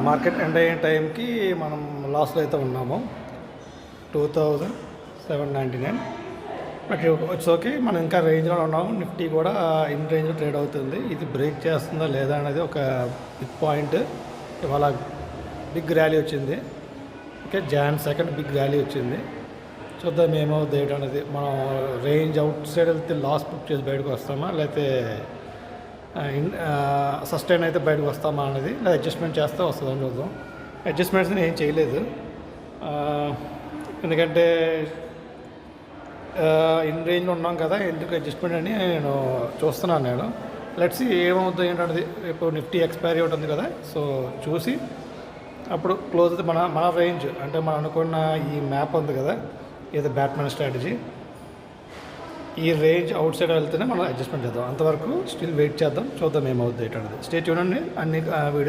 Market end అయ్యే టైంకి మనం లాస్లో అయితే ఉన్నాము. 2799. బట్ ఇట్స్ ఓకే, మనం ఇంకా రేంజ్లో ఉన్నాము. నిఫ్టీ కూడా ఇన్ రేంజ్లో ట్రేడ్ అవుతుంది. ఇది బ్రేక్ చేస్తుందా లేదా అనేది ఒక బిగ్ పాయింట్. ఇవాళ బిగ్ ర్యాలీ వచ్చింది. ఓకే, Jan 2 బిగ్ ర్యాలీ వచ్చింది. చూద్దాం ఏమవుతుంది ఏంటనేది. మనం రేంజ్ అవుట్ సైడ్ వెళ్తే లాస్ బుక్ చేసి బయటకు వస్తామా, లేకపోతే సస్టైన్ అయితే బయటకు వస్తామా అనేది, లేదా అడ్జస్ట్మెంట్ చేస్తే వస్తుందని చూద్దాం. అడ్జస్ట్మెంట్స్ ఏం చేయలేదు, ఎందుకంటే ఇన్ రేంజ్లో ఉన్నాం కదా, ఎందుకు అడ్జస్ట్మెంట్ అని నేను చూస్తున్నాను. లెట్స్ ఏమవుతుంది ఏంటనేది. ఇప్పుడు నిఫ్టీ ఎక్స్పైరీ ఒకటి ఉంది కదా, సో చూసి అప్పుడు క్లోజ్ అయితే మన రేంజ్ అంటే మనం అనుకున్న ఈ మ్యాప్ ఉంది కదా, ఇది బ్యాట్మెన్ స్ట్రాటజీ, ఈ రేంజ్ అవుట్ సైడ్ వెళ్తేనే మనం అడ్జస్ట్మెంట్ చేద్దాం. అంతవరకు స్టిల్ వెయిట్ చేద్దాం, చూద్దాం ఏమవుతుంది ఏంటనేది. స్టే ట్యూన్ అండి. అన్ని వీడియో